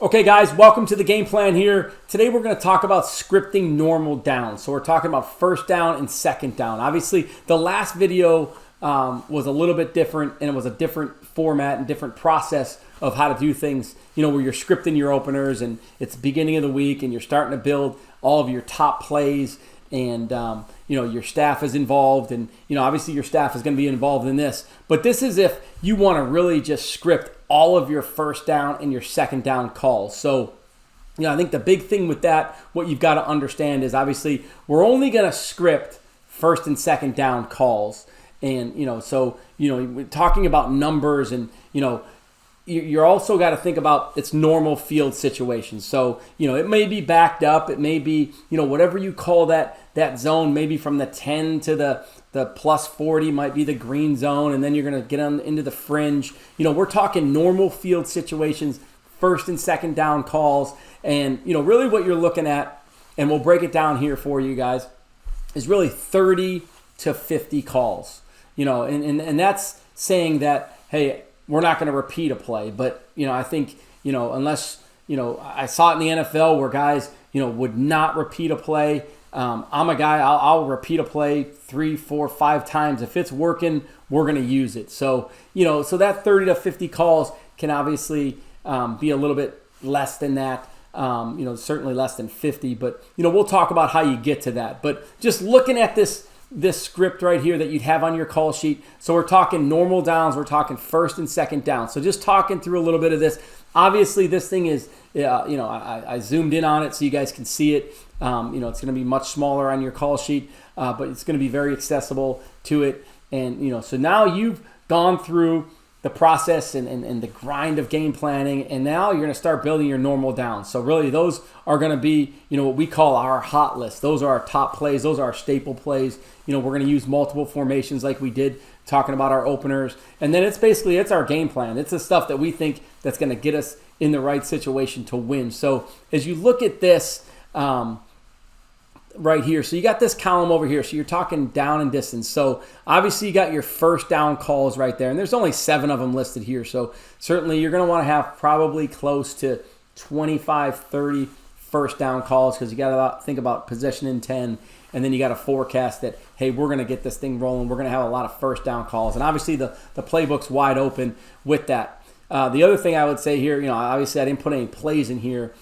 Okay, guys, welcome to the game plan here. Today we're going to talk about scripting normal downs. So we're talking about first down and second down. Obviously, the last video was a little bit different, and it was a different format and different process of how to do things, where you're scripting your openers, and it's the beginning of the week, and you're starting to build all of your top plays, and your staff is involved, and obviously your staff is going to be involved in this. But this is if you want to really just script all of your first down and your second down calls. So, I think the big thing with that, what you've got to understand is obviously we're only going to script first and second down calls. And, we're talking about numbers, and, you're also got to think about its normal field situations. So, it may be backed up. It may be, whatever you call that zone, maybe from the 10 to the plus 40 might be the green zone, and then you're going to get on into the fringe. We're talking normal field situations, first and second down calls, and, really what you're looking at, and we'll break it down here for you guys, is really 30 to 50 calls. And that's saying that, hey, we're not going to repeat a play. But, I think, unless, I saw it in the NFL where guys, would not repeat a play. I'm a guy, I'll repeat a play 3, 4, 5 times. If it's working, we're going to use it. So, so that 30 to 50 calls can obviously be a little bit less than that. Certainly less than 50. But, we'll talk about how you get to that. But just looking at this script right here that you'd have on your call sheet. So we're talking normal downs. We're talking first and second down. So just talking through a little bit of this. Obviously, this thing is, I zoomed in on it so you guys can see it. It's going to be much smaller on your call sheet, but it's going to be very accessible to it. And, so now you've gone through the process and the grind of game planning, and now you're going to start building your normal downs. So really those are going to be, what we call our hot list. Those are our top plays. Those are our staple plays. We're going to use multiple formations like we did talking about our openers. And then it's our game plan. It's the stuff that we think that's going to get us in the right situation to win. So as you look at this right here, so you got this column over here. So you're talking down and distance. So obviously you got your first down calls right there. And there's only 7 of them listed here. So certainly you're going to want to have probably close to 25, 30 first down calls, because you got to think about possession in 10. And then you got to forecast that, hey, we're going to get this thing rolling. We're going to have a lot of first down calls. And obviously the playbook's wide open with that. The other thing I would say here, obviously I didn't put any plays in here,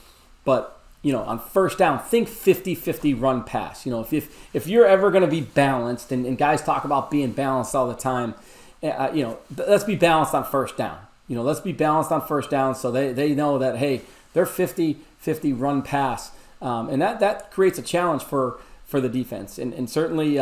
but, on first down, think 50-50 run pass. If you're ever going to be balanced, and guys talk about being balanced all the time, let's be balanced on first down. Let's be balanced on first down so they know that, hey, they're 50-50 run pass. And that creates a challenge for the defense. And certainly,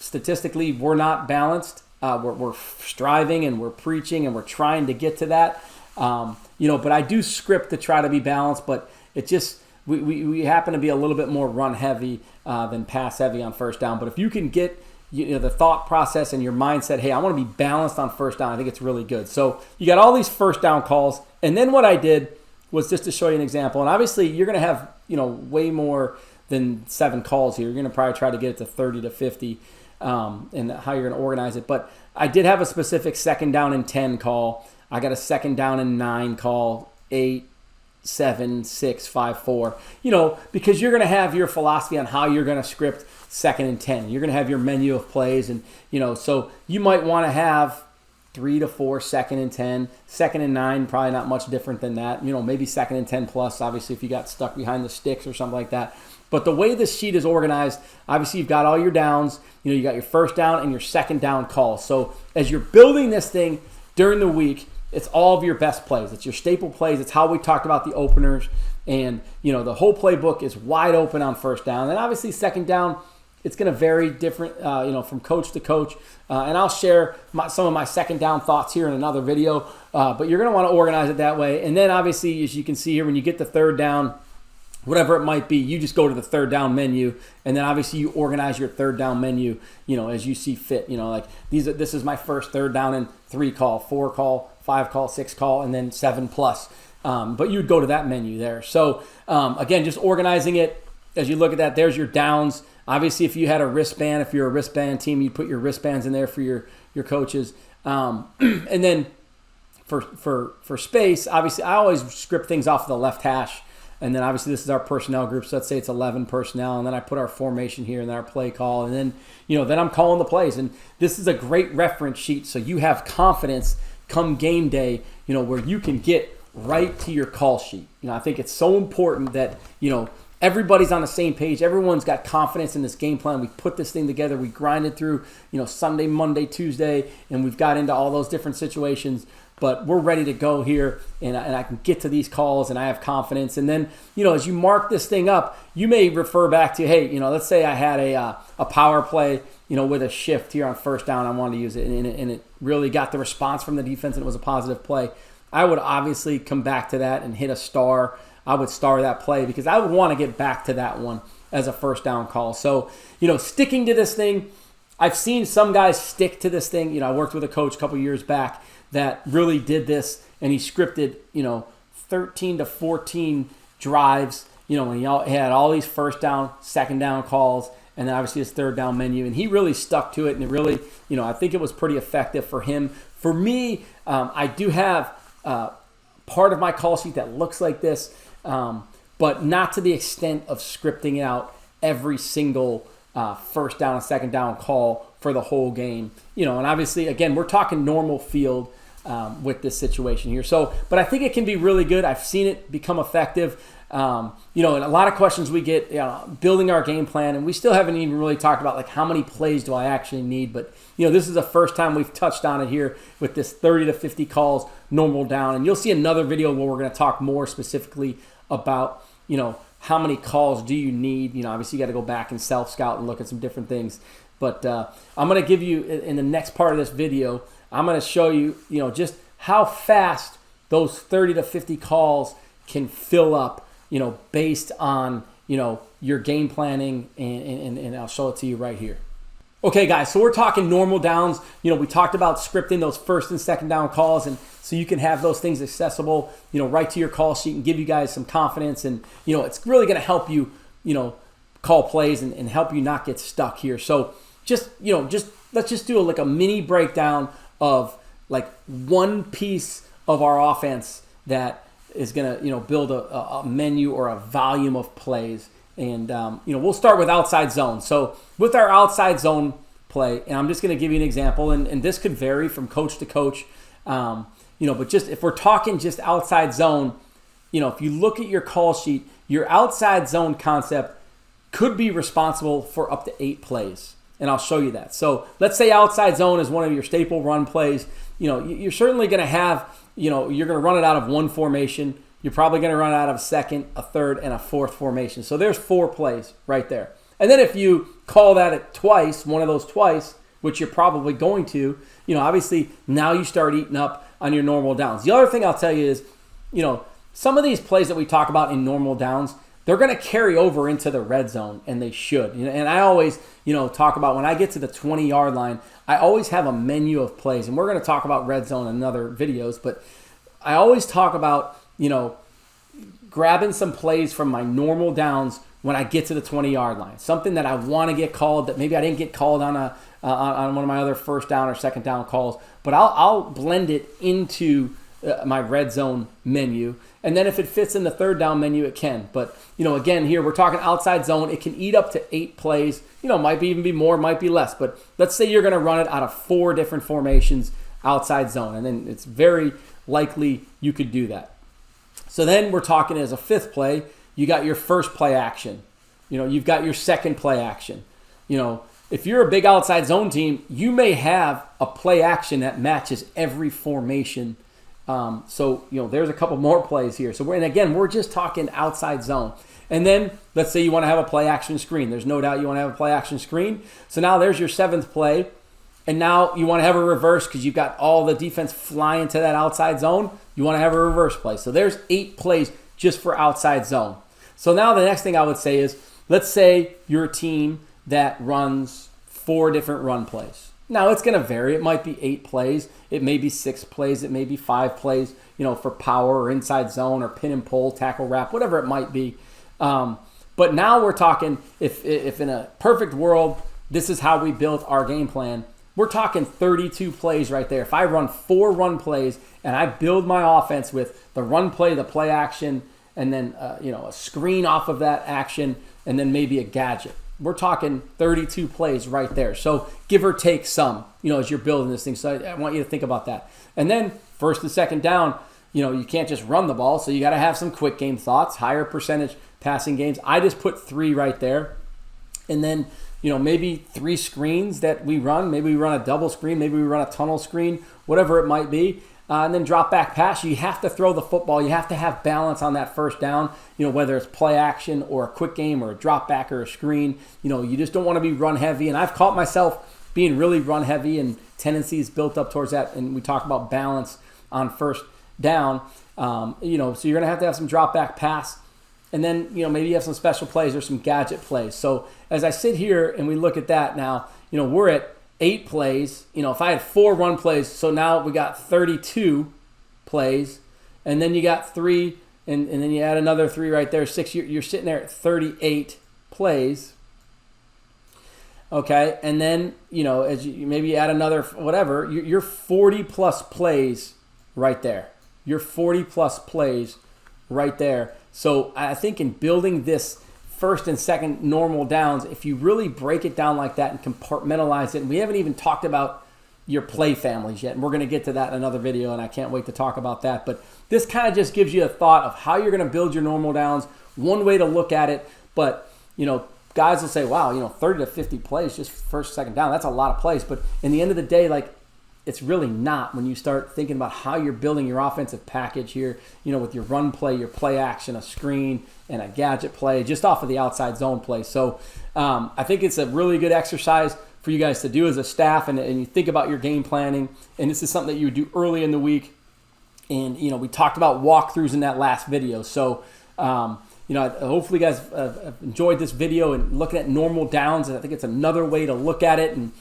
statistically, we're not balanced. We're striving and we're preaching and we're trying to get to that. But I do script to try to be balanced, but it just, we happen to be a little bit more run heavy than pass heavy on first down. But if you can get the thought process and your mindset, hey, I want to be balanced on first down, I think it's really good. So you got all these first down calls. And then what I did was just to show you an example. And obviously you're going to have, way more than 7 calls here. You're going to probably try to get it to 30 to 50 and how you're going to organize it. But I did have a specific second down and 10 call. I got a second down and 9 call, 8, 7, 6, 5, 4. Because you're going to have your philosophy on how you're going to script second and 10. You're going to have your menu of plays. And, so you might want to have 3 to 4 second and 10. Second and 9, probably not much different than that. Maybe second and 10 plus, obviously, if you got stuck behind the sticks or something like that. But the way this sheet is organized, obviously you've got all your downs. You got your first down and your second down calls. So as you're building this thing during the week, it's all of your best plays. It's your staple plays. It's how we talked about the openers. And, the whole playbook is wide open on first down. And obviously second down, it's going to vary different, from coach to coach. And I'll share some of my second down thoughts here in another video. But you're going to want to organize it that way. And then obviously, as you can see here, when you get to third down, whatever it might be, you just go to the third down menu, and then obviously you organize your third down menu, as you see fit. This is my first third down and 3 call, 4 call, 5 call, 6 call, and then 7 plus. But you would go to that menu there. So again, just organizing it as you look at that. There's your downs. Obviously, if you had a wristband, if you're a wristband team, you put your wristbands in there for your coaches. And then for space, obviously I always script things off the left hash. And then obviously this is our personnel group. So let's say it's 11 personnel. And then I put our formation here and then our play call. And then, then I'm calling the plays. And this is a great reference sheet. So you have confidence come game day, where you can get right to your call sheet. I think it's so important that, everybody's on the same page. Everyone's got confidence in this game plan. We put this thing together. We grinded through, Sunday, Monday, Tuesday, and we've got into all those different situations. But we're ready to go here, and I can get to these calls, and I have confidence. And then, as you mark this thing up, you may refer back to, hey, let's say I had a power play, with a shift here on first down. I wanted to use it, and it really got the response from the defense, and it was a positive play. I would obviously come back to that and hit a star. I would star that play because I would want to get back to that one as a first down call. So, sticking to this thing, I've seen some guys stick to this thing. I worked with a coach a couple years back that really did this, and he scripted, 13 to 14 drives, and he had all these first down, second down calls, and then obviously his third down menu, and he really stuck to it, and it really, I think it was pretty effective for him. For me, I do have part of my call sheet that looks like this, but not to the extent of scripting out every single first down and second down call for the whole game. And obviously, again, we're talking normal field with this situation here. So, but I think it can be really good. I've seen it become effective. And a lot of questions we get, building our game plan, and we still haven't even really talked about like how many plays do I actually need. But, this is the first time we've touched on it here with this 30 to 50 calls normal down. And you'll see another video where we're going to talk more specifically about, how many calls do you need? Obviously you got to go back and self-scout and look at some different things. But I'm going to give you, in the next part of this video, I'm going to show you, just how fast those 30 to 50 calls can fill up, based on, your game planning, and I'll show it to you right here. Okay, guys, so we're talking normal downs. We talked about scripting those first and second down calls, and so you can have those things accessible, right to your call sheet and give you guys some confidence. And, it's really going to help you, call plays and help you not get stuck here. So let's just do a mini breakdown of like one piece of our offense that is going to, build a menu or a volume of plays. And, we'll start with outside zone. So with our outside zone play, and I'm just going to give you an example, and this could vary from coach to coach, but just if we're talking just outside zone, if you look at your call sheet, your outside zone concept could be responsible for up to 8 plays. And I'll show you that. So let's say outside zone is one of your staple run plays. You're certainly going to have, you're going to run it out of one formation. You're probably going to run it out of a second, a third, and a fourth formation. So there's 4 plays right there. And then if you call that at twice, one of those twice, which you're probably going to, obviously now you start eating up on your normal downs. The other thing I'll tell you is, some of these plays that we talk about in normal downs, they're going to carry over into the red zone, and they should. And I always, talk about when I get to the 20-yard line, I always have a menu of plays. And we're going to talk about red zone in other videos, but I always talk about, grabbing some plays from my normal downs when I get to the 20-yard line. Something that I want to get called that maybe I didn't get called on on one of my other first down or second down calls, but I'll blend it into my red zone menu. And then if it fits in the third down menu, it can. But, again, here we're talking outside zone. It can eat up to 8 plays. Might even be more, might be less. But let's say you're going to run it out of 4 different formations outside zone. And then it's very likely you could do that. So then we're talking as a 5th play, you got your first play action. You've got your second play action. If you're a big outside zone team, you may have a play action that matches every formation. So there's a couple more plays here. So we're just talking outside zone. And then let's say you want to have a play action screen. There's no doubt you want to have a play action screen. So now there's your 7th play. And now you want to have a reverse because you've got all the defense flying to that outside zone. You want to have a reverse play. So there's 8 plays just for outside zone. So now the next thing I would say is, let's say you're a team that runs 4 different run plays. Now it's going to vary. It might be 8 plays. It may be 6 plays. It may be 5 plays, for power or inside zone or pin and pull, tackle wrap, whatever it might be. But now we're talking, if in a perfect world, this is how we built our game plan. we're talking 32 plays right there. If I run 4 run plays and I build my offense with the run play, the play action, and then a screen off of that action, and then maybe a gadget, we're talking 32 plays right there. So give or take some, as you're building this thing. So I want you to think about that. And then first and second down, you can't just run the ball. So you got to have some quick game thoughts, higher percentage passing games. I just put 3 right there. And then, maybe 3 screens that we run. Maybe we run a double screen. Maybe we run a tunnel screen, whatever it might be. And then drop back pass. You have to throw the football. You have to have balance on that first down, whether it's play action or a quick game or a drop back or a screen. You just don't want to be run heavy. And I've caught myself being really run heavy and tendencies built up towards that. And we talk about balance on first down. So you're going to have some drop back pass. And then, maybe you have some special plays or some gadget plays. So as I sit here and we look at that now, we're at 8 plays. If I had 4 run plays, so now we got 32 plays. And then you got 3, and then you add another 3 right there, 6. You're sitting there at 38 plays. Okay, and then, as you maybe add another whatever, you're 40-plus plays right there. You're 40-plus plays right there. So I think in building this first and second normal downs, if you really break it down like that and compartmentalize it, and we haven't even talked about your play families yet, and we're going to get to that in another video, and I can't wait to talk about that. But this kind of just gives you a thought of how you're going to build your normal downs, one way to look at it. But, guys will say, wow, 30 to 50 plays just first, second down, that's a lot of plays. But in the end of the day, it's really not when you start thinking about how you're building your offensive package here, with your run play, your play action, a screen, and a gadget play just off of the outside zone play. So I think it's a really good exercise for you guys to do as a staff, and you think about your game planning. And this is something that you would do early in the week. And, we talked about walkthroughs in that last video. So, hopefully you guys have enjoyed this video and looking at normal downs. And I think it's another way to look at it, and,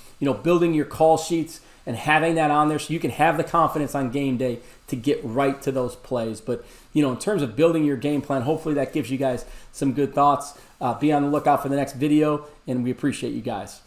building your call sheets and having that on there so you can have the confidence on game day to get right to those plays. But, in terms of building your game plan, hopefully that gives you guys some good thoughts. Be on the lookout for the next video, and we appreciate you guys.